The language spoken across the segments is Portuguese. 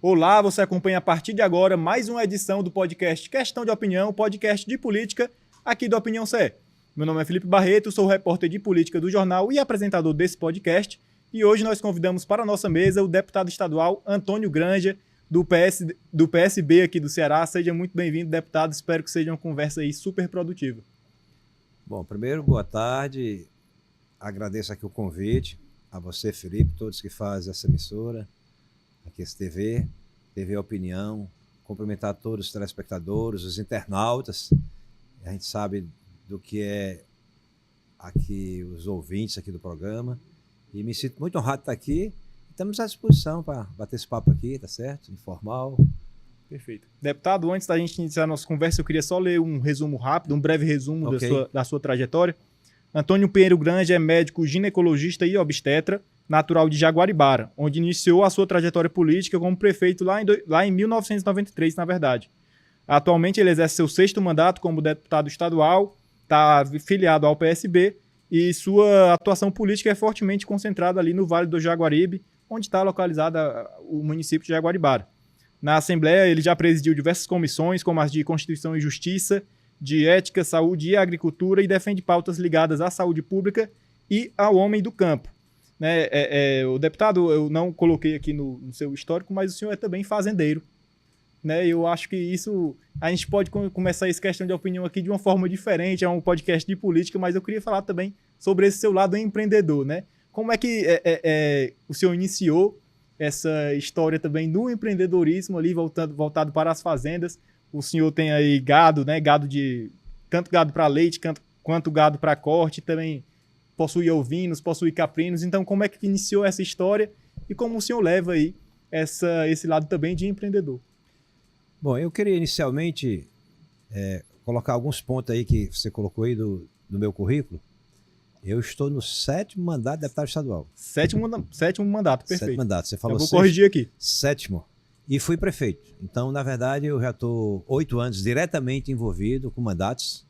Olá, você acompanha a partir de agora mais uma edição do podcast Questão de Opinião, podcast de política aqui do Opinião CE. Meu nome é Felipe Barreto, sou repórter de política do jornal e apresentador desse podcast. E hoje nós convidamos para a nossa mesa o deputado estadual Antônio Granja, do PSB aqui do Ceará. Seja muito bem-vindo, deputado. Espero que seja uma conversa aí super produtiva. Bom, primeiro, boa tarde. Agradeço aqui o convite a você, Felipe, todos que fazem essa emissora, aqui esse TV Opinião, cumprimentar todos os telespectadores, os internautas. A gente sabe do que é aqui os ouvintes aqui do programa e me sinto muito honrado de estar aqui. Estamos à disposição para bater esse papo aqui, tá certo? Informal. Perfeito. Deputado, antes da gente iniciar a nossa conversa, eu queria só ler um resumo rápido, um breve resumo da sua trajetória. Antônio Pinheiro Granja é médico ginecologista e obstetra, natural de Jaguaribara, onde iniciou a sua trajetória política como prefeito lá em 1993, na verdade. Atualmente ele exerce seu 6º mandato como deputado estadual, está filiado ao PSB e sua atuação política é fortemente concentrada ali no Vale do Jaguaribe, onde está localizada o município de Jaguaribara. Na Assembleia ele já presidiu diversas comissões, como as de Constituição e Justiça, de Ética, Saúde e Agricultura, e defende pautas ligadas à saúde pública e ao homem do campo. O deputado, eu não coloquei aqui no seu histórico, mas o senhor é também fazendeiro. Eu acho que isso, a gente pode começar essa questão de opinião aqui de uma forma diferente, é um podcast de política, mas eu queria falar também sobre esse seu lado empreendedor. Como é que o senhor iniciou essa história também do empreendedorismo ali, voltado para as fazendas? O senhor tem aí gado, tanto gado para leite quanto gado para corte, também possui ovinos, possui caprinos. Então, como é que iniciou essa história e como o senhor leva aí esse lado também de empreendedor? Bom, eu queria inicialmente colocar alguns pontos aí que você colocou aí do meu currículo. Eu estou no 7º mandato de deputado estadual. Sétimo mandato, perfeito. 7º mandato, você falou. Eu vou corrigir aqui. 7º. E fui prefeito. Então, na verdade, eu já estou 8 anos diretamente envolvido com mandatos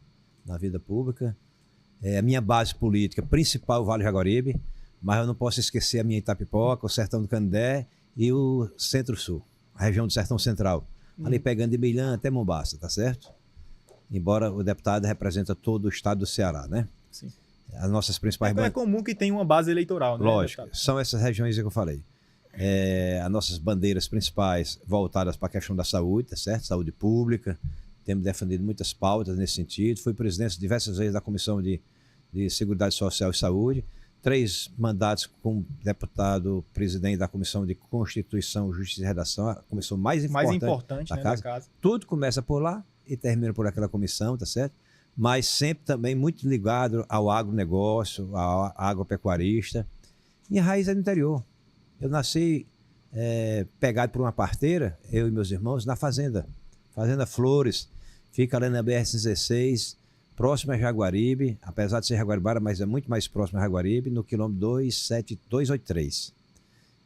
na vida pública. A minha base política principal é o Vale do Jaguaribe, mas eu não posso esquecer a minha Itapipoca, o Sertão do Canindé e o Centro-Sul, a região do Sertão Central. Ali pegando de Milhã até Mombaça, tá certo? Embora o deputado representa todo o estado do Ceará, né? Sim. As nossas principais... É comum que tenha uma base eleitoral, né? Lógico, são essas regiões que eu falei. As nossas bandeiras principais voltadas para a questão da saúde, tá certo? Saúde pública. Temos defendido muitas pautas nesse sentido. Fui presidente diversas vezes da Comissão de Seguridade Social e Saúde. 3 mandatos como deputado presidente da Comissão de Constituição, Justiça e Redação, a comissão mais importante da casa. Tudo começa por lá e termina por aquela comissão, tá certo? Mas sempre também muito ligado ao agronegócio, ao agropecuarista. Minha raiz é no interior. Eu nasci pegado por uma parteira, eu e meus irmãos, na Fazenda Flores, fica ali na BR-16, próximo a Jaguaribe, apesar de ser Jaguaribara, mas é muito mais próximo a Jaguaribe, no quilômetro 27283.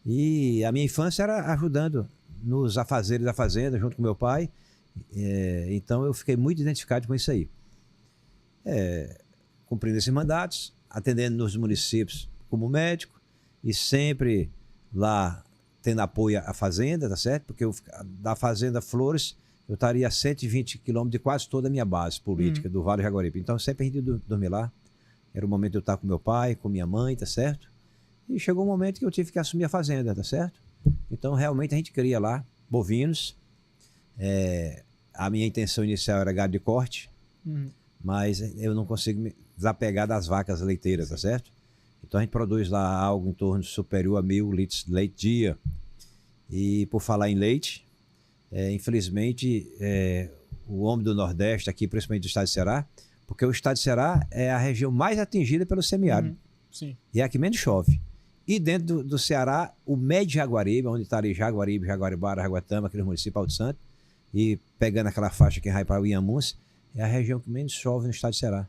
E a minha infância era ajudando nos afazeres da fazenda, junto com meu pai, então eu fiquei muito identificado com isso aí. Cumprindo esses mandatos, atendendo nos municípios como médico, e sempre lá tendo apoio à fazenda, tá certo? Porque da Fazenda Flores eu estaria a 120 quilômetros de quase toda a minha base política do Vale do Jaguaribe. Então sempre a gente ia dormir lá. Era o momento de eu estar com meu pai, com minha mãe, tá certo? E chegou um momento que eu tive que assumir a fazenda, tá certo? Então realmente a gente cria lá bovinos. A minha intenção inicial era gado de corte, mas eu não consigo me desapegar das vacas leiteiras, tá certo? Então a gente produz lá algo em torno de superior a 1.000 litros de leite dia. E por falar em leite, infelizmente o homem do Nordeste aqui, principalmente do estado de Ceará, porque o estado de Ceará é a região mais atingida pelo semiárido. Sim. E é a que menos chove. E dentro do Ceará, o médio Jaguaribe, onde está ali Jaguaribe, Jaguaribara, Jaguatama, aquele município Alto Santo, e pegando aquela faixa que vai para o Inhamuns, é a região que menos chove no estado de Ceará.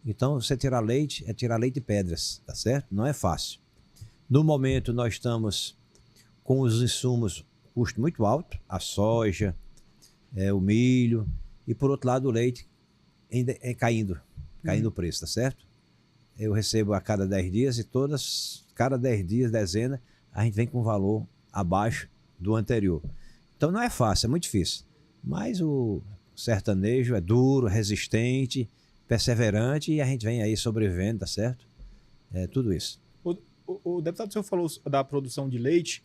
Então, você tirar leite é tirar leite de pedras, tá certo? Não é fácil. No momento, nós estamos com os insumos, custo muito alto, a soja, o milho, e por outro lado, o leite ainda caindo o preço, tá certo? Eu recebo a cada 10 dias e cada 10 dias, dezena, a gente vem com um valor abaixo do anterior. Então não é fácil, é muito difícil. Mas o sertanejo é duro, resistente, perseverante, e a gente vem aí sobrevivendo, tá certo? É tudo isso. O deputado, o senhor falou da produção de leite.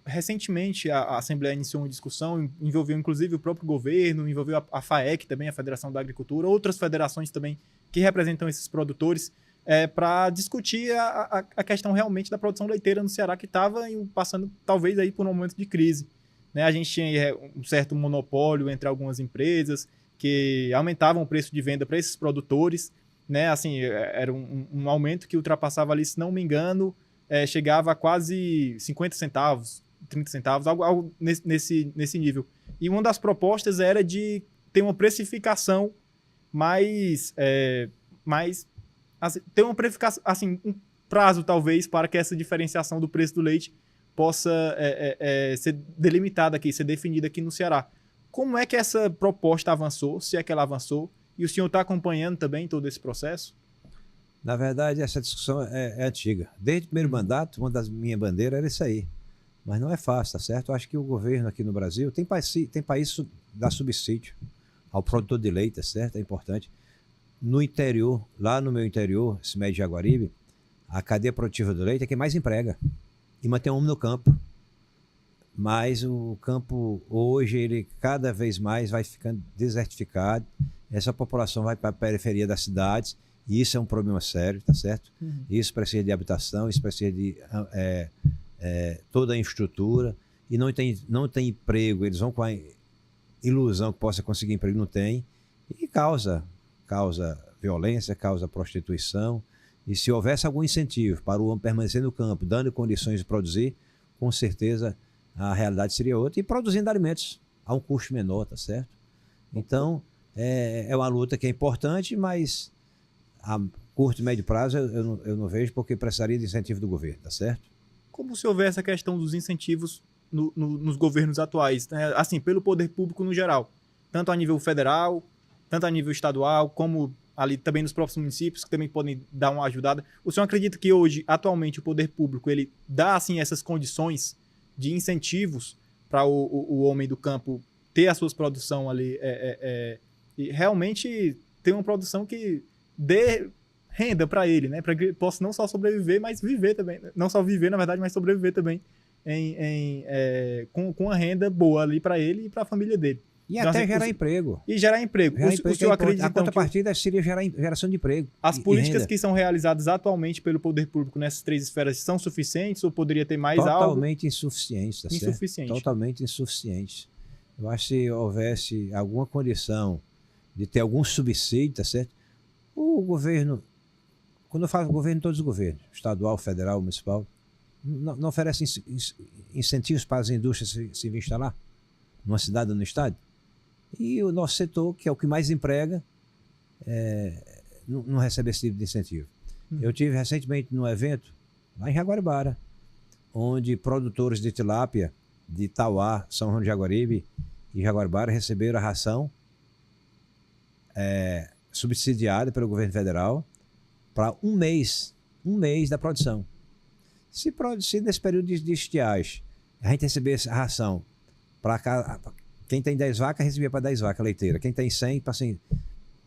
Recentemente, a Assembleia iniciou uma discussão, envolveu inclusive o próprio governo, envolveu a FAEC também, a Federação da Agricultura, outras federações também que representam esses produtores, para discutir a questão realmente da produção leiteira no Ceará, que estava passando talvez aí por um momento de crise. Né? A gente tinha um certo monopólio entre algumas empresas que aumentavam o preço de venda para esses produtores, né? Assim, era um aumento que ultrapassava ali, se não me engano, chegava a quase 50 centavos, 30 centavos, algo nesse nível. E uma das propostas era de ter uma precificação mais assim, ter uma precificação, assim, um prazo talvez para que essa diferenciação do preço do leite possa ser delimitada aqui, ser definida aqui no Ceará. Como é que essa proposta avançou, se é que ela avançou, e o senhor está acompanhando também todo esse processo? Na verdade, essa discussão é antiga. Desde o primeiro mandato, uma das minhas bandeiras era isso aí. Mas não é fácil, tá certo? Eu acho que o governo aqui no Brasil tem país dá subsídio ao produtor de leite, tá certo? É importante. No interior, lá no meu interior, esse médio de Jaguaribe, a cadeia produtiva do leite é quem mais emprega e mantém o homem no campo. Mas o campo, hoje, ele cada vez mais vai ficando desertificado. Essa população vai para a periferia das cidades, e isso é um problema sério, tá certo? Isso precisa de habitação, isso precisa de toda a infraestrutura, e não tem emprego, eles vão com a ilusão que possa conseguir emprego, não tem, e causa violência, causa prostituição. E se houvesse algum incentivo para o homem permanecer no campo, dando condições de produzir, com certeza a realidade seria outra, e produzindo alimentos a um custo menor, tá certo? Então, é uma luta que é importante, mas a curto e médio prazo eu não vejo, porque precisaria de incentivo do governo, tá certo? Como se houvesse essa questão dos incentivos nos governos atuais, né? Assim, pelo poder público no geral, tanto a nível federal, tanto a nível estadual, como ali também nos próprios municípios, que também podem dar uma ajudada. O senhor acredita que hoje, atualmente, o poder público ele dá assim, essas condições de incentivos para o homem do campo ter a sua produção ali e realmente ter uma produção que dê renda para ele, né? Para que ele possa não só sobreviver, mas viver também. Não só viver, na verdade, mas sobreviver também com uma renda boa ali para ele e para a família dele. E então, até assim, gerar emprego. E gerar emprego. O senhor acredita, a contrapartida seria geração de emprego. As políticas que são realizadas atualmente pelo poder público nessas três esferas são suficientes ou poderia ter mais algo? Totalmente insuficientes, tá certo? Totalmente insuficientes. Eu acho que se houvesse alguma condição de ter algum subsídio, tá certo? O governo, quando eu falo governo, todos os governos, estadual, federal, municipal, não oferecem incentivos para as indústrias se instalar numa cidade ou no estado. E o nosso setor, que é o que mais emprega, não recebe esse tipo de incentivo. Eu tive recentemente num evento lá em Jaguaribara, onde produtores de tilápia de Tauá, São João de Jaguaribe e Jaguaribara receberam a ração subsidiada pelo governo federal para um mês da produção. Se nesse período de estiagem a gente recebesse a ração para quem tem 10 vacas, recebia para 10 vacas leiteiras. Quem tem 100, assim,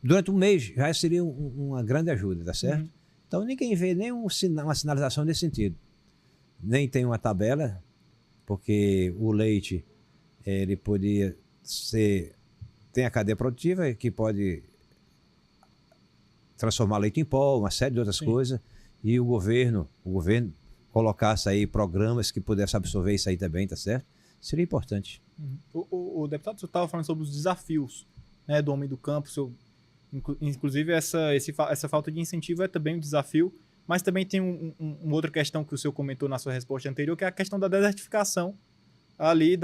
durante um mês já seria uma grande ajuda, tá certo? Então ninguém vê nem uma sinalização nesse sentido. Nem tem uma tabela, porque o leite, ele podia ser... Tem a cadeia produtiva que pode transformar leite em pó, uma série de outras coisas, e o governo colocasse aí programas que pudessem absorver isso aí também, tá certo? Seria importante. O deputado, você estava falando sobre os desafios, né, do homem do campo. Inclusive, essa falta de incentivo é também um desafio, mas também tem uma outra questão que o senhor comentou na sua resposta anterior, que é a questão da desertificação ali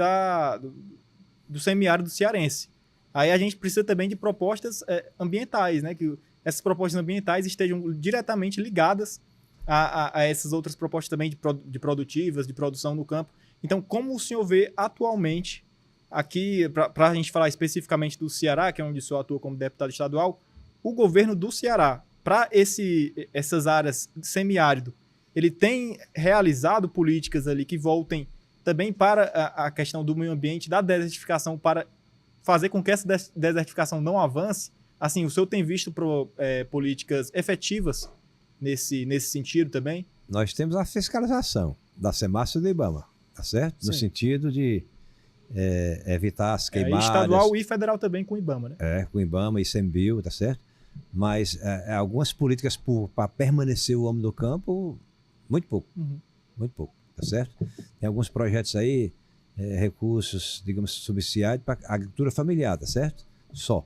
do semiárido cearense. Aí a gente precisa também de propostas ambientais, né, que essas propostas ambientais estejam diretamente ligadas a essas outras propostas também de produtivas, de produção no campo. Então, como o senhor vê atualmente, aqui, para a gente falar especificamente do Ceará, que é onde o senhor atua como deputado estadual, o governo do Ceará, para essas áreas semiárido, ele tem realizado políticas ali que voltem também para a questão do meio ambiente, da desertificação, para fazer com que essa desertificação não avance, assim, o senhor tem visto políticas efetivas nesse sentido também? Nós temos a fiscalização da SEMASA e do IBAMA, tá certo? Sim. No sentido de evitar as queimadas. Estadual e federal também com o IBAMA, né? Com o IBAMA e ICMBio, tá certo? Mas algumas políticas para permanecer o homem do campo, muito pouco. Muito pouco, tá certo? Tem alguns projetos aí, recursos, digamos, subsidiados para a agricultura familiar, tá certo? Só.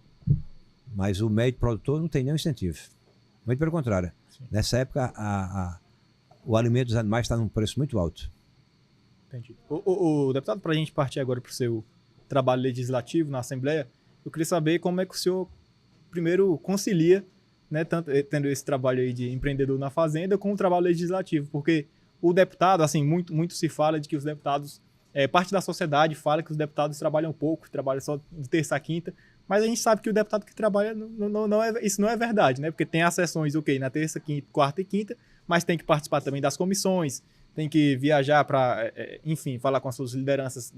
Mas o médio produtor não tem nenhum incentivo. Muito pelo contrário. Sim. Nessa época, o alimento dos animais está num preço muito alto. Entendi. O deputado, para a gente partir agora para o seu trabalho legislativo na Assembleia, eu queria saber como é que o senhor, primeiro, concilia, né, tanto tendo esse trabalho aí de empreendedor na fazenda com o trabalho legislativo, porque o deputado, assim, muito se fala de que os deputados, parte da sociedade fala que os deputados trabalham pouco, trabalham só de terça a quinta, mas a gente sabe que o deputado que trabalha, isso não é verdade, né? Porque tem as sessões, na terça, quarta e quinta, mas tem que participar também das comissões, tem que viajar para, enfim, falar com as suas lideranças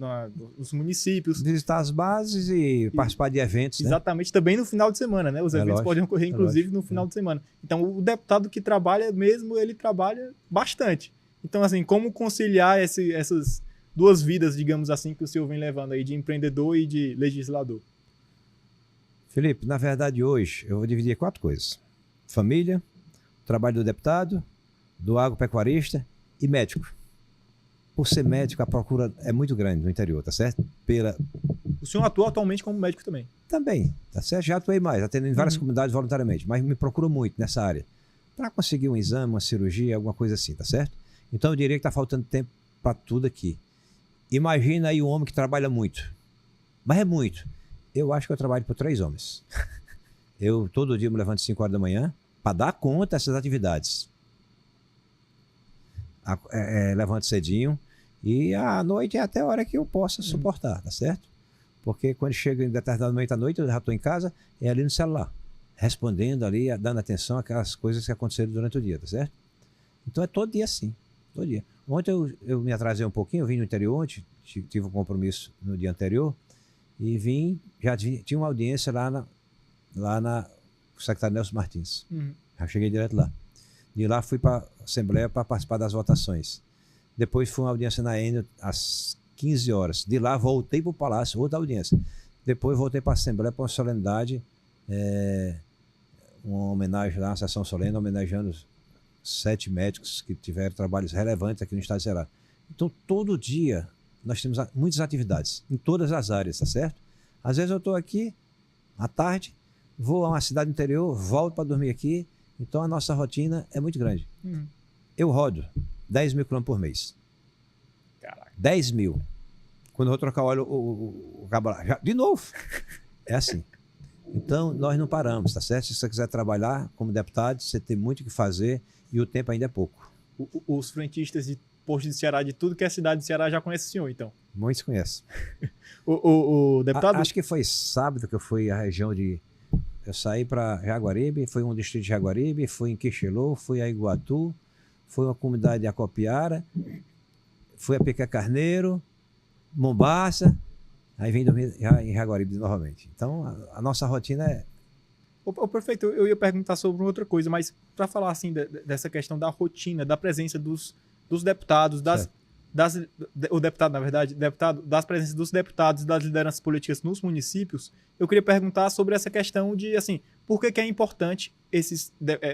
nos municípios. Visitar as bases e participar de eventos, né? Exatamente, também no final de semana, né? Os eventos lógico, podem ocorrer, inclusive, no final de semana. Então, o deputado que trabalha mesmo, ele trabalha bastante. Então, assim, como conciliar essas duas vidas, digamos assim, que o senhor vem levando aí, de empreendedor e de legislador? Felipe, na verdade, hoje, eu vou dividir 4 coisas. Família, trabalho do deputado, do agropecuarista e médico. Por ser médico, a procura é muito grande no interior, tá certo? O senhor atua atualmente como médico também? Também, tá certo? Já atuei mais, atendendo em várias comunidades voluntariamente, mas me procura muito nessa área. Para conseguir um exame, uma cirurgia, alguma coisa assim, tá certo? Então eu diria que está faltando tempo para tudo aqui. Imagina aí um homem que trabalha muito. Mas é muito. Eu acho que eu trabalho por 3 homens. Eu todo dia me levanto às 5 horas da manhã para dar conta dessas atividades. Levanto cedinho e à noite é até a hora que eu possa suportar, tá certo? Porque quando chega em determinado momento à noite, eu já estou em casa, ali no celular, respondendo ali, dando atenção àquelas coisas que aconteceram durante o dia, tá certo? Então é todo dia assim, todo dia. Ontem eu me atrasei um pouquinho, eu vim no interior ontem, tive um compromisso no dia anterior, e tinha uma audiência lá na secretário Nelson Martins. Já cheguei direto lá. De lá fui para a Assembleia para participar das votações. Depois fui uma audiência na Enel às 15 horas. De lá voltei para o Palácio, outra audiência. Depois voltei para a Assembleia para uma solenidade, uma homenagem lá, uma sessão solene, homenageando 7 médicos que tiveram trabalhos relevantes aqui no estado de Ceará. Então, todo dia nós temos muitas atividades, em todas as áreas, tá certo? Às vezes eu estou aqui, à tarde, vou a uma cidade interior, volto para dormir aqui. Então, a nossa rotina é muito grande. Eu rodo 10 mil quilômetros por mês. Caraca. 10 mil. Quando eu vou trocar óleo, o cabo lá, de novo. É assim. Então, nós não paramos, tá certo? Se você quiser trabalhar como deputado, você tem muito o que fazer e o tempo ainda é pouco. Os frentistas de posto de Ceará, de tudo que é cidade de Ceará, já conhecem o senhor, então? Muitos conhecem. O deputado... Acho que foi sábado que eu fui à região de... Eu saí para Jaguaribe, fui um distrito de Jaguaribe, fui em Quixelô, fui a Iguatu, fui uma comunidade de Acopiara, fui a Pica Carneiro, Mombaça, aí vim dormir em Jaguaribe novamente. Então, a nossa rotina é... Perfeito, eu ia perguntar sobre outra coisa, mas para falar assim dessa questão da rotina, da presença dos deputados, o deputado, na verdade, das presenças dos deputados e das lideranças políticas nos municípios, eu queria perguntar sobre essa questão de, assim, por que é importante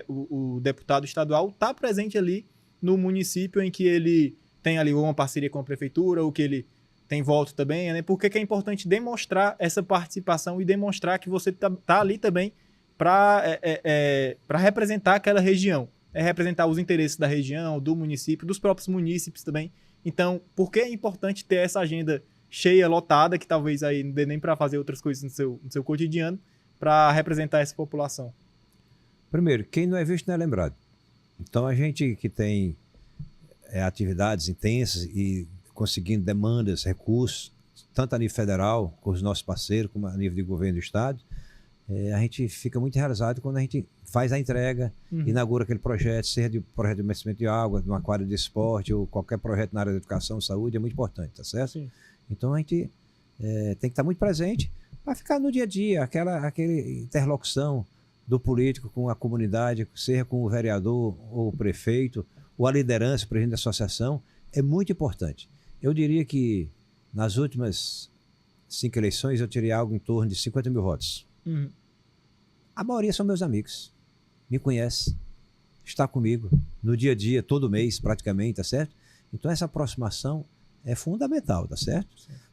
o deputado estadual estar presente ali no município em que ele tem ali uma parceria com a prefeitura, ou que ele tem voto também, né? Por que é importante demonstrar essa participação e demonstrar que você tá ali também para representar aquela região, representar os interesses da região, do município, dos próprios munícipes também. Então, por que é importante ter essa agenda cheia, lotada, que talvez aí não dê nem para fazer outras coisas no seu cotidiano, para representar essa população? Primeiro, quem não é visto não é lembrado. Então, a gente que tem atividades intensas e conseguindo demandas, recursos, tanto a nível federal, com os nossos parceiros, como a nível de governo do estado, a gente fica muito realizado quando a gente faz a entrega, inaugura aquele projeto, seja de projeto de abastecimento de água, de uma quadra de esporte ou qualquer projeto na área da educação, saúde, é muito importante, tá certo? Sim. Então a gente tem que estar muito presente para ficar no dia a dia, aquela interlocução do político com a comunidade, seja com o vereador ou o prefeito, ou a liderança, o presidente da associação, é muito importante. Eu diria que nas últimas 5 eleições eu tirei algo em torno de 50 mil votos. A maioria são meus amigos, me conhece, está comigo no dia a dia, todo mês praticamente, tá certo? Então essa aproximação é fundamental, tá certo?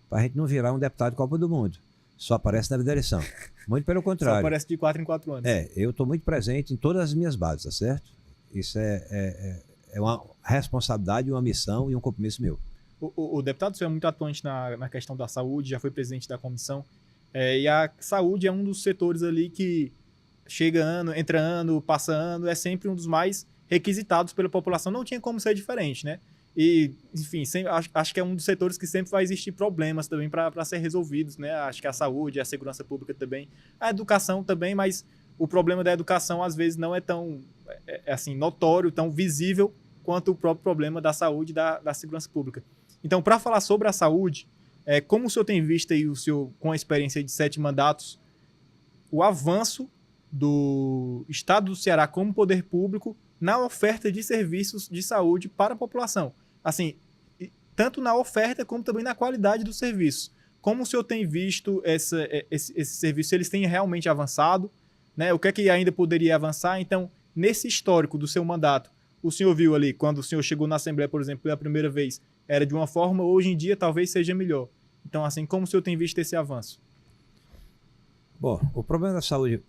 Para a gente não virar um deputado de Copa do Mundo. Só aparece na eleição. Muito pelo contrário. Só aparece de 4 em 4 anos. Eu estou muito presente em todas as minhas bases, tá certo? Isso é uma responsabilidade, uma missão e um compromisso meu. O deputado, senhor é muito atuante na questão da saúde, já foi presidente da comissão. E a saúde é um dos setores ali que chega ano, entra ano, passa ano, é sempre um dos mais requisitados pela população. Não tinha como ser diferente, né? E, enfim, acho que é um dos setores que sempre vai existir problemas também para ser resolvidos, né? Acho que a saúde, a segurança pública também, a educação também, mas o problema da educação às vezes não é tão assim, notório, tão visível quanto o próprio problema da saúde e da segurança pública. Então, para falar sobre a saúde, como o senhor tem visto aí, o senhor, com a experiência de 7 mandatos, o avanço do Estado do Ceará como poder público na oferta de serviços de saúde para a população? Assim, tanto na oferta como também na qualidade dos serviços. Como o senhor tem visto esse serviço? Eles têm realmente avançado, né? O que é que ainda poderia avançar? Então, nesse histórico do seu mandato, o senhor viu ali, quando o senhor chegou na Assembleia, por exemplo, pela primeira vez, era de uma forma, hoje em dia talvez seja melhor. Então, assim, como o senhor tem visto esse avanço? Bom, o problema da saúde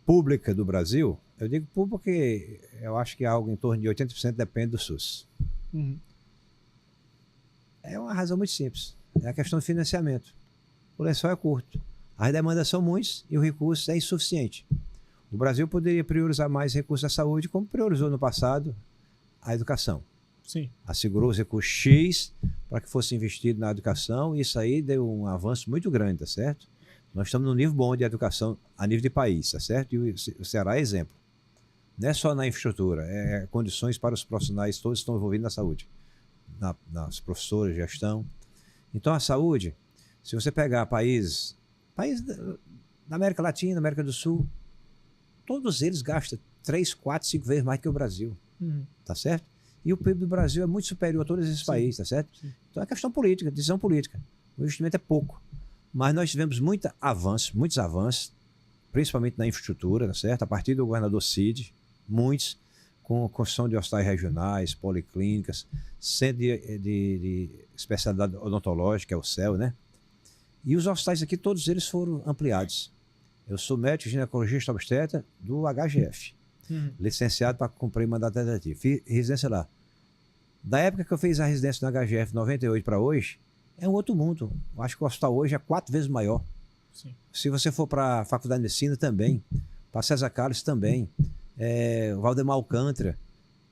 pública do Brasil, eu digo público porque eu acho que algo em torno de 80% depende do SUS. É uma razão muito simples. É a questão do financiamento. O lençol é curto. As demandas são muitas e o recurso é insuficiente. O Brasil poderia priorizar mais recursos da saúde, como priorizou no passado a educação. Sim. Assegurou os recursos X para que fosse investido na educação e isso aí deu um avanço muito grande, tá certo? Nós estamos num nível bom de educação a nível de país, tá certo? E o Ceará é exemplo. Não é só na infraestrutura, é condições para os profissionais todos que estão envolvidos na saúde. Nas professores, gestão. Então a saúde, se você pegar países da América Latina, América do Sul, todos eles gastam 3, 4, 5 vezes mais que o Brasil, tá certo? E o PIB do Brasil é muito superior a todos esses países, tá certo? Sim. Então é questão política, decisão política. O investimento é pouco. Mas nós tivemos muitos avanços, principalmente na infraestrutura, tá certo? A partir do governador Cid, muitos, com a construção de hospitais regionais, policlínicas, centro de especialidade odontológica, que é o CEL, né? E os hospitais aqui, todos eles foram ampliados. Eu sou médico ginecologista obstetra do HGF, licenciado para cumprir mandato administrativo. Fiz residência lá. Da época que eu fiz a residência no HGF, 98 para hoje, é um outro mundo. Eu acho que o hospital hoje é 4 vezes maior. Sim. Se você for para a Faculdade de Medicina, também. Para César Carlos, também. O Valdemar Alcântara.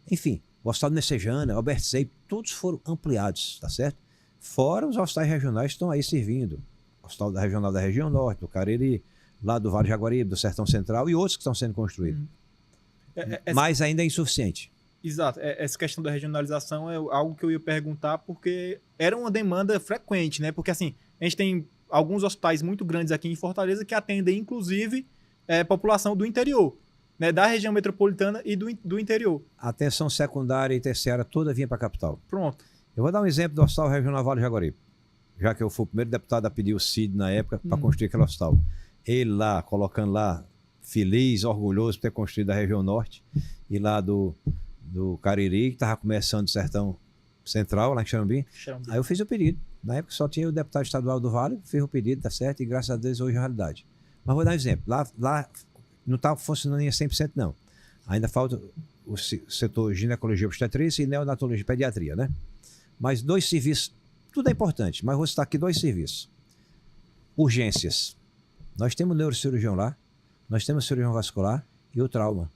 Enfim, o Hospital de Messejana, Albert Seip, todos foram ampliados, tá certo? Fora os hospitais regionais que estão aí servindo. O Hospital Regional da Região Norte, do Cariri, lá do Vale de Jaguaribe, do Sertão Central e outros que estão sendo construídos. Mas ainda é insuficiente. Exato. Essa questão da regionalização é algo que eu ia perguntar, porque era uma demanda frequente, né? Porque, assim, a gente tem alguns hospitais muito grandes aqui em Fortaleza que atendem, inclusive, população do interior, né? Da região metropolitana e do interior. A atenção secundária e terciária toda vinha para a capital. Pronto. Eu vou dar um exemplo do Hospital Regional Vale de Jaguaribe, já que eu fui o primeiro deputado a pedir o CID na época para construir aquele hospital. Ele lá, colocando lá, feliz, orgulhoso por ter construído a região norte, e lá do Cariri, que estava começando o Sertão Central, lá em Xarambi. Aí eu fiz o pedido. Na época só tinha o deputado estadual do Vale, fiz o pedido, tá certo, e graças a Deus hoje é realidade. Mas vou dar um exemplo. Lá não está funcionando em 100% não. Ainda falta o setor ginecologia obstetrícia e neonatologia e pediatria, né? Mas 2 serviços, tudo é importante, mas vou citar aqui 2 serviços. Urgências. Nós temos neurocirurgião lá, nós temos cirurgião vascular e o trauma.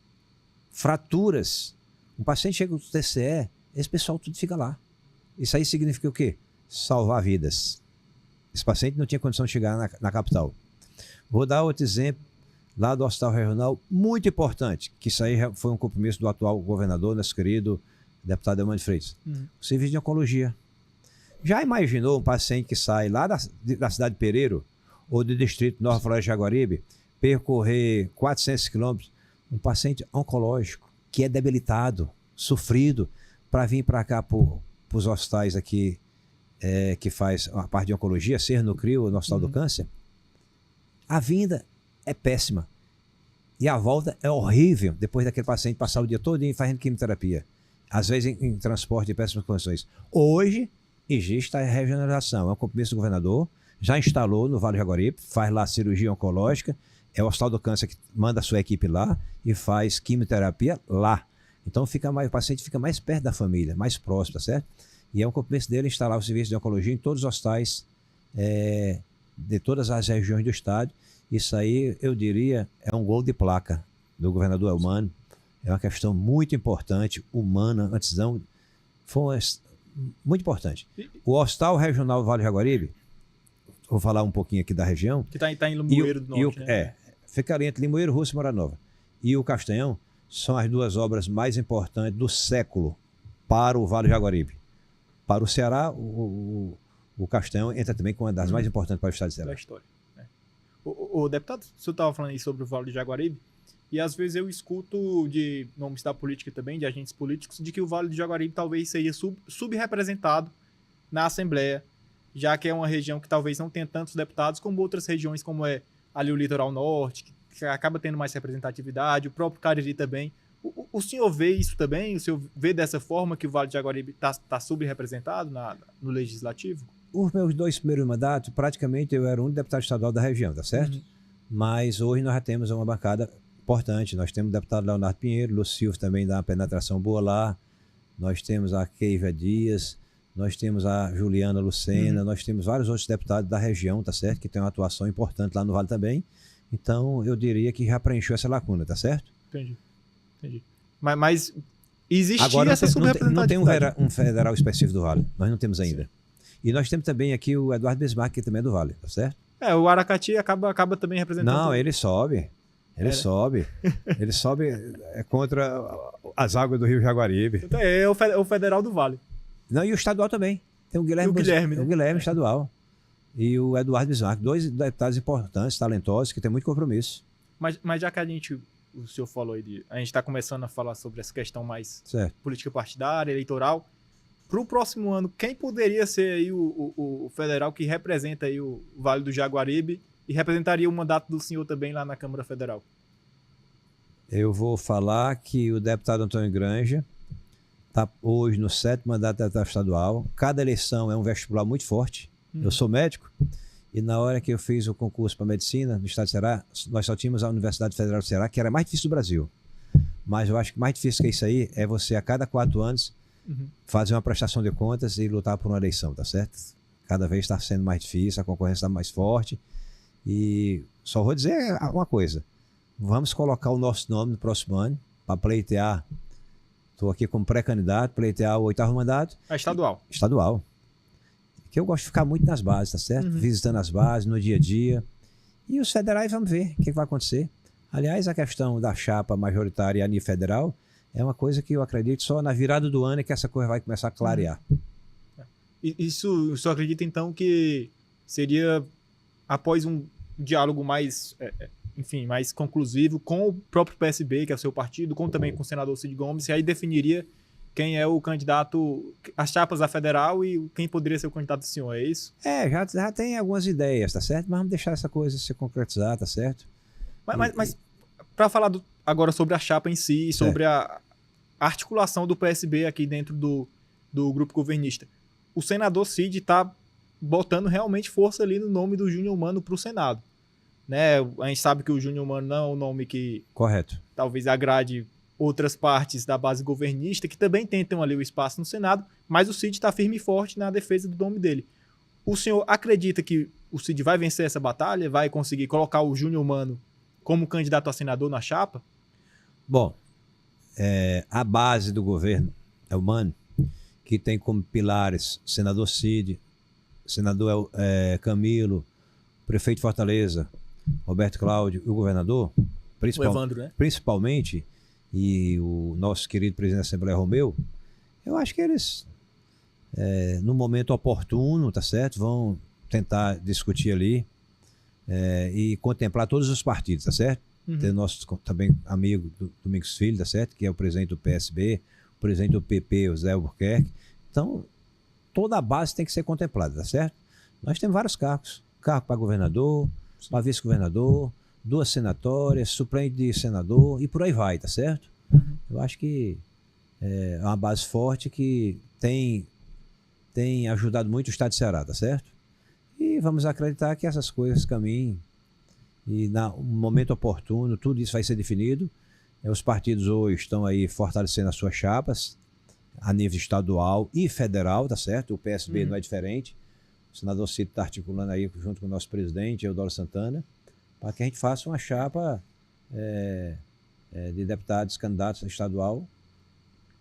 Fraturas. Um paciente chega no TCE, esse pessoal tudo fica lá. Isso aí significa o quê? Salvar vidas. Esse paciente não tinha condição de chegar na capital. Vou dar outro exemplo lá do Hospital Regional, muito importante, que isso aí foi um compromisso do atual governador, nosso querido deputado Eumano de Freitas. O serviço de oncologia. Já imaginou um paciente que sai lá da cidade de Pereiro, ou do distrito Nova Floresta de Jaguaribe, percorrer 400 quilômetros, um paciente oncológico, que é debilitado, sofrido, para vir para cá, para os hospitais aqui, que faz a parte de oncologia, ser no CRIO, no Hospital do Câncer, a vinda é péssima. E a volta é horrível, depois daquele paciente passar o dia todo fazendo quimioterapia. Às vezes em transporte de péssimas condições. Hoje, existe a regionalização. É um compromisso do governador, já instalou no Vale do Jaguaribe, faz lá cirurgia oncológica, é o Hospital do Câncer que manda a sua equipe lá e faz quimioterapia lá. Então o paciente fica mais perto da família, mais próximo, tá certo? E é um compromisso dele instalar o serviço de oncologia em todos os hospitais de todas as regiões do estado. Isso aí, eu diria, é um gol de placa do governador Eumano. É uma questão muito importante, humana, antes foi muito importante. O Hospital Regional do Vale do Jaguaribe, vou falar um pouquinho aqui da região. Que está em Limoeiro do Norte, né? Fica ali entre Limoeiro, Russa e Moura Nova. E o Castanhão são as duas obras mais importantes do século para o Vale do Jaguaribe. Para o Ceará, o Castanhão entra também como uma das mais importantes para o estado de Ceará. Da história. O deputado, o senhor estava falando aí sobre o Vale do Jaguaribe, e às vezes eu escuto de nomes da política também, de agentes políticos, de que o Vale do Jaguaribe talvez seja subrepresentado na Assembleia, já que é uma região que talvez não tenha tantos deputados como outras regiões, como é ali o Litoral Norte, que acaba tendo mais representatividade, o próprio Cariri também. O senhor vê isso também? O senhor vê dessa forma que o Vale do Jaguaribe está subrepresentado no Legislativo? Os meus 2 primeiros mandatos, praticamente eu era o único deputado estadual da região, tá certo? Mas hoje nós já temos uma bancada importante. Nós temos o deputado Leonardo Pinheiro, Lúcio Silva também dá uma penetração boa lá. Nós temos a Keiva Dias, nós temos a Juliana Lucena, nós temos vários outros deputados da região, tá certo? Que tem uma atuação importante lá no Vale também. Então, eu diria que já preencheu essa lacuna, tá certo? Entendi. Mas existia agora, essa subrepresentatividade. Não tem um federal específico do Vale. Nós não temos ainda. Sim. E nós temos também aqui o Eduardo Bismarck, que também é do Vale, tá certo? O Aracati acaba também representando... Não, ele sobe. Ele sobe contra as águas do Rio Jaguaribe. É o federal do Vale. Não, e o estadual também. Tem o Guilherme. Né? O Guilherme estadual. E o Eduardo Bismarck. 2 deputados importantes, talentosos, que têm muito compromisso. Mas já que o senhor falou aí, a gente está começando a falar sobre essa questão mais política partidária, eleitoral. Para o próximo ano, quem poderia ser aí o federal que representa aí o Vale do Jaguaribe e representaria o mandato do senhor também lá na Câmara Federal? Eu vou falar que o deputado Antônio Granja está hoje no 7º mandato da deputado estadual. Cada eleição é um vestibular muito forte. Eu sou médico e na hora que eu fiz o concurso para medicina no estado de Ceará, nós só tínhamos a Universidade Federal do Ceará, que era a mais difícil do Brasil. Mas eu acho que mais difícil que isso aí é você, a cada 4 anos, fazer uma prestação de contas e lutar por uma eleição, tá certo? Cada vez está sendo mais difícil, a concorrência está mais forte. E só vou dizer uma coisa: vamos colocar o nosso nome no próximo ano para pleitear. Estou aqui como pré-candidato, pleitear o 8º mandato. Estadual. Estadual. Que eu gosto de ficar muito nas bases, tá certo? Visitando as bases, no dia a dia. E os federais, vamos ver o que vai acontecer. Aliás, a questão da chapa majoritária a nível federal é uma coisa que eu acredito só na virada do ano é que essa coisa vai começar a clarear. Isso, o senhor acredita, então, que seria após um diálogo mais, mais conclusivo com o próprio PSB, que é o seu partido, também com o senador Cid Gomes, e aí definiria quem é o candidato, as chapas da federal e quem poderia ser o candidato do senhor, é isso? Já tem algumas ideias, tá certo? Mas vamos deixar essa coisa se concretizar, tá certo? Mas para falar agora sobre a chapa em si e sobre a articulação do PSB aqui dentro do grupo governista, o senador Cid está botando realmente força ali no nome do Júnior Mano para o Senado. Né? A gente sabe que o Júnior Mano não é um nome que talvez agrade outras partes da base governista que também tentam ali o espaço no Senado, mas o Cid está firme e forte na defesa do nome dele. O senhor acredita que o Cid vai vencer essa batalha? Vai conseguir colocar o Júnior Mano como candidato a senador na chapa? Bom, a base do governo é o Mano, que tem como pilares senador Cid, senador Camilo, prefeito de Fortaleza, Roberto Cláudio e o governador, o Evandro, né? Principalmente, e o nosso querido presidente da Assembleia Romeu, eu acho que eles, no momento oportuno, tá certo? Vão tentar discutir ali e contemplar todos os partidos, tá certo? Tem nosso também amigo Domingos Filho, tá certo? Que é o presidente do PSB, o presidente do PP, o Zé Albuquerque. Então, toda a base tem que ser contemplada, tá certo? Nós temos vários cargos. Cargo para governador, para vice-governador, 2 senatórias, suplente de senador e por aí vai, tá certo? Eu acho que é uma base forte que tem ajudado muito o estado de Ceará, tá certo? E vamos acreditar que essas coisas caminhem e no momento oportuno tudo isso vai ser definido. Os partidos hoje estão aí fortalecendo as suas chapas a nível estadual e federal, tá certo? O PSB não é diferente. O senador Cid está articulando aí junto com o nosso presidente, Eudoro Santana, para que a gente faça uma chapa de deputados, candidatos estadual,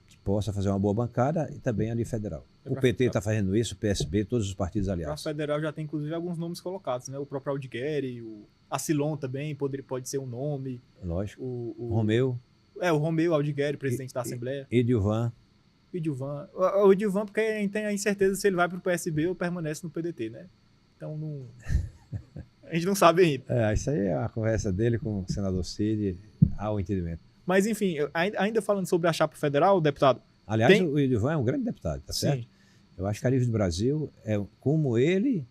que possa fazer uma boa bancada e também ali federal. O PT está fazendo isso, o PSB, todos os partidos aliados. Para federal já tem inclusive alguns nomes colocados, né? O próprio Aldigueri, o Acilon também pode ser um nome. Lógico. O Romeu. O Romeu Aldigueri, presidente da Assembleia. Edilvan. O Edilvan, porque a gente tem a incerteza se ele vai para o PSB ou permanece no PDT, né? Então a gente não sabe ainda. Isso aí é a conversa dele com o senador Cid, ao entendimento. Mas enfim, ainda falando sobre a chapa federal, deputado. Aliás, o Edilvan é um grande deputado, tá certo? Sim. Eu acho que a nível do Brasil, como ele,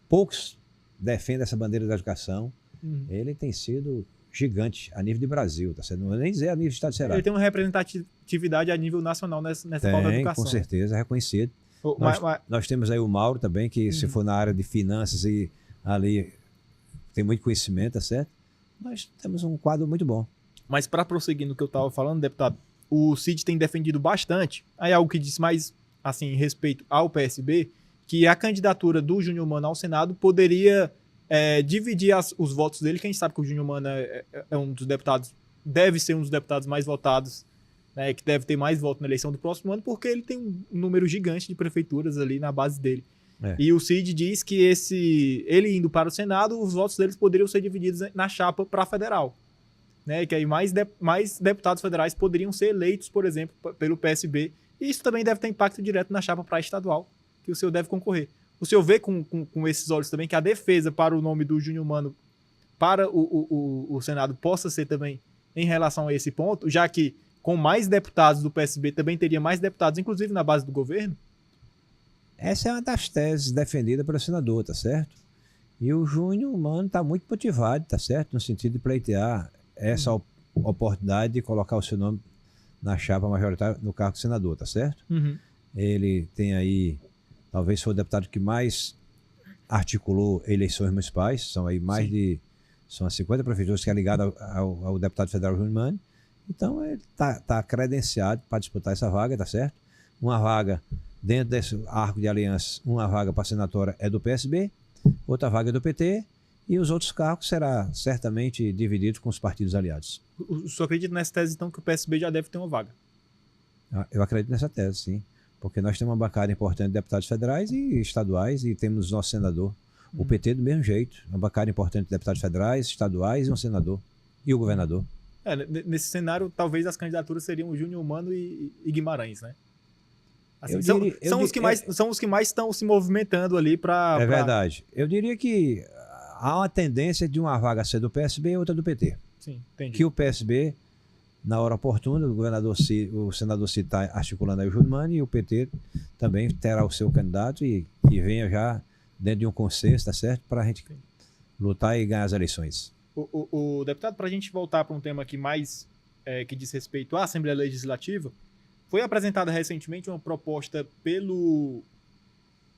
poucos defendem essa bandeira da educação. Ele tem sido gigante a nível de Brasil, tá certo? Não vou nem dizer a nível do estado de Ceará. Ele tem uma representatividade a nível nacional nessa pauta da educação. Com certeza, é reconhecido. Nós temos aí o Mauro também, que se for na área de finanças e ali tem muito conhecimento, tá certo? Nós temos um quadro muito bom. Mas para prosseguir no que eu estava falando, deputado, o Cid tem defendido bastante, aí algo que diz mais assim, em respeito ao PSB, que a candidatura do Júnior Mano ao Senado poderia dividir os votos dele, que a gente sabe que o Júnior Mano é um dos deputados, deve ser um dos deputados mais votados, né, que deve ter mais votos na eleição do próximo ano, porque ele tem um número gigante de prefeituras ali na base dele. E o Cid diz que ele indo para o Senado, os votos deles poderiam ser divididos na chapa para federal. Né, que aí mais deputados federais poderiam ser eleitos, por exemplo, pelo PSB. E isso também deve ter impacto direto na chapa para estadual, que o senhor deve concorrer. O senhor vê com esses olhos também que a defesa para o nome do Júnior Mano para o Senado possa ser também em relação a esse ponto, já que com mais deputados do PSB também teria mais deputados, inclusive na base do governo? Essa é uma das teses defendidas pelo senador, tá certo? E o Júnior Mano está muito motivado, tá certo? No sentido de pleitear essa oportunidade de colocar o seu nome na chapa majoritária no cargo de senador, tá certo? Ele tem aí, talvez foi o deputado que mais articulou eleições municipais, são aí são as 50 prefeituras que é ligado ao deputado federal Júnior Mano. Então ele tá credenciado para disputar essa vaga, tá certo? Uma vaga dentro desse arco de aliança, uma vaga para senatória é do PSB, outra vaga é do PT, e os outros cargos será certamente dividido com os partidos aliados. O senhor acredita nessa tese, então, que o PSB já deve ter uma vaga? Eu acredito nessa tese, sim. Porque nós temos uma bancada importante de deputados federais e estaduais e temos nosso senador. O PT do mesmo jeito. Uma bancada importante de deputados federais, estaduais e um senador. E o governador. Nesse cenário, talvez as candidaturas seriam o Júnior Mano e Guimarães, né? Assim, são os que mais estão se movimentando ali para... É verdade. Eu diria que há uma tendência de uma vaga ser do PSB e outra do PT. Sim, entendi. Que o PSB, na hora oportuna, o senador Cid está articulando aí o Júnior Mano e o PT também terá o seu candidato e que venha já dentro de um consenso, tá certo? Para a gente lutar e ganhar as eleições. O deputado, para a gente voltar para um tema aqui mais que diz respeito à Assembleia Legislativa, foi apresentada recentemente uma proposta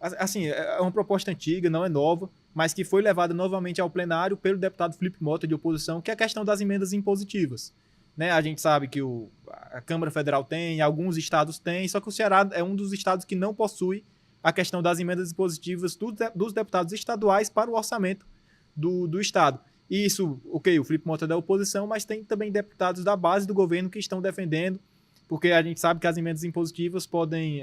assim, é uma proposta antiga, não é nova, mas que foi levada novamente ao plenário pelo deputado Felipe Mota, de oposição, que é a questão das emendas impositivas. Né? A gente sabe que a Câmara Federal tem, alguns estados têm, só que o Ceará é um dos estados que não possui a questão das emendas impositivas dos deputados estaduais para o orçamento do estado. E isso, o Felipe Mota é da oposição, mas tem também deputados da base do governo que estão defendendo, porque a gente sabe que as emendas impositivas podem,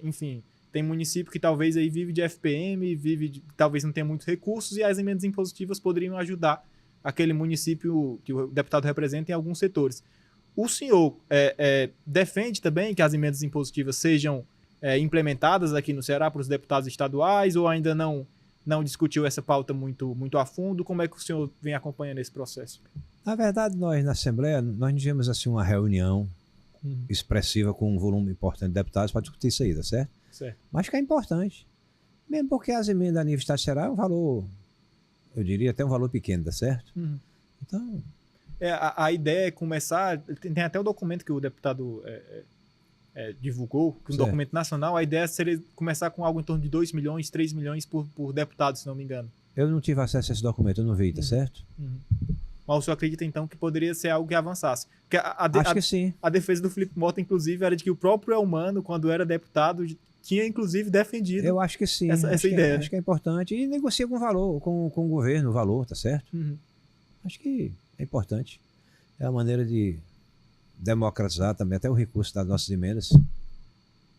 enfim, Tem município que talvez aí vive de FPM, talvez não tenha muitos recursos, e as emendas impositivas poderiam ajudar aquele município que o deputado representa em alguns setores. O senhor defende também que as emendas impositivas sejam implementadas aqui no Ceará para os deputados estaduais, ou ainda não discutiu essa pauta muito a fundo? Como é que o senhor vem acompanhando esse processo? Na verdade, nós na Assembleia, nós tivemos assim, uma reunião expressiva com um volume importante de deputados para discutir isso aí, tá certo? Certo. Mas que é importante. Mesmo porque as emendas a nível estado de Ceará é um valor, eu diria até um valor pequeno, tá certo? Então... A ideia é começar... Tem até o documento que o deputado divulgou, que um documento nacional, a ideia seria começar com algo em torno de 2 milhões, 3 milhões por deputado, se não me engano. Eu não tive acesso a esse documento, eu não vi, tá certo? Mas o senhor acredita, então, que poderia ser algo que avançasse? Porque Acho que sim. A defesa do Felipe Mota, inclusive, era de que o próprio Elmano, quando era deputado, tinha, inclusive, defendido. Eu acho que sim. Essa ideia. Acho que é importante. E negocia com o valor, com o governo, o valor, tá certo? Acho que é importante. É uma maneira de democratizar também até o recurso das nossas emendas.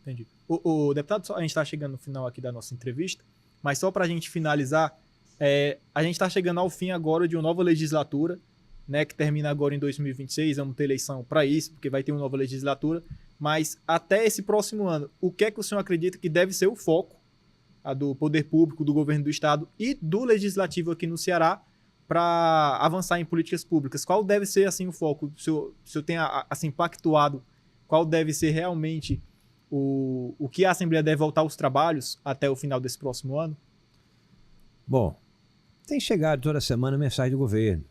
Entendi. O deputado, a gente está chegando no final aqui da nossa entrevista, mas só para a gente finalizar, a gente está chegando ao fim agora de uma nova legislatura, né, que termina agora em 2026, vamos ter eleição para isso, porque vai ter uma nova legislatura, mas até esse próximo ano, o que é que o senhor acredita que deve ser o foco do poder público, do governo do estado e do legislativo aqui no Ceará para avançar em políticas públicas? Qual deve ser assim o foco? Se o senhor tem assim, pactuado, qual deve ser realmente o que a Assembleia deve voltar aos trabalhos até o final desse próximo ano? Bom, tem chegado toda semana mensagem do governo.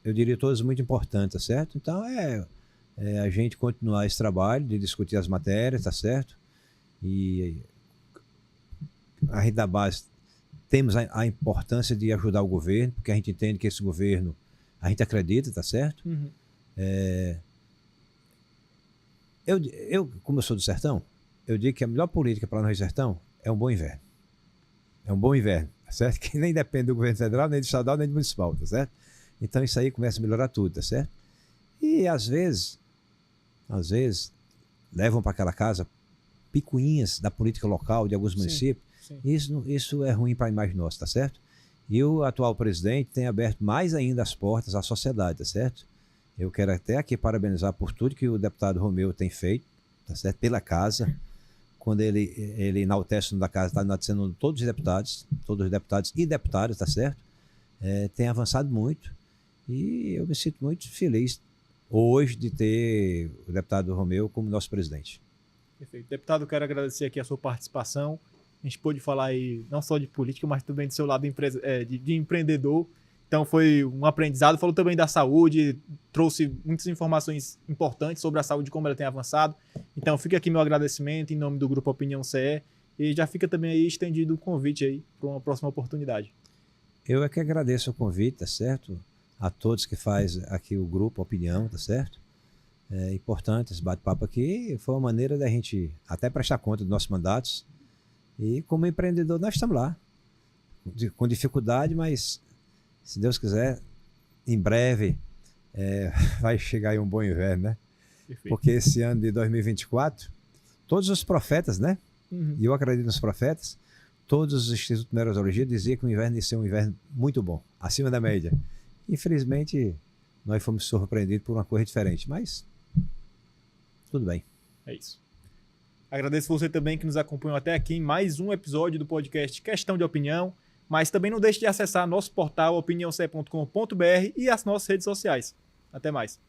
Eu diria todas muito importantes, tá certo? Então a gente continuar esse trabalho de discutir as matérias, tá certo? E a gente da base temos a importância de ajudar o governo, porque a gente entende que esse governo, a gente acredita, tá certo? Como eu sou do sertão, eu digo que a melhor política para nós do sertão é um bom inverno. É um bom inverno, tá certo? Que nem depende do governo federal, nem do estadual, nem do municipal, tá certo? Então isso aí começa a melhorar tudo, tá certo? E às vezes, levam para aquela casa picuinhas da política local de alguns municípios. Sim. Isso é ruim para a imagem nossa, tá certo? E o atual presidente tem aberto mais ainda as portas à sociedade, tá certo? Eu quero até aqui parabenizar por tudo que o deputado Romeu tem feito, tá certo? Pela casa. Quando ele enaltece o nome da casa, está enaltecendo todos os deputados e deputadas, tá certo? Tem avançado muito e eu me sinto muito feliz hoje de ter o deputado Romeu como nosso presidente. Perfeito. Deputado, quero agradecer aqui a sua participação. A gente pôde falar aí não só de política, mas também do seu lado de empreendedor. Então foi um aprendizado. Falou também da saúde, trouxe muitas informações importantes sobre a saúde, como ela tem avançado. Então fica aqui meu agradecimento em nome do Grupo Opinião CE e já fica também aí estendido o convite aí para uma próxima oportunidade. Eu é que agradeço o convite, tá certo? A todos que faz aqui o Grupo Opinião, tá certo? É importante esse bate-papo aqui. Foi uma maneira da gente até prestar conta dos nossos mandatos. E como empreendedor nós estamos lá, com dificuldade, mas se Deus quiser, em breve vai chegar aí um bom inverno, né? Perfeito. Porque esse ano de 2024, todos os profetas, né? E eu acredito nos profetas, todos os institutos de meteorologia diziam que o inverno ia ser um inverno muito bom, acima da média. Infelizmente, nós fomos surpreendidos por uma coisa diferente, mas tudo bem. É isso. Agradeço você também que nos acompanhou até aqui em mais um episódio do podcast Questão de Opinião, mas também não deixe de acessar nosso portal opiniãoce.com.br e as nossas redes sociais. Até mais.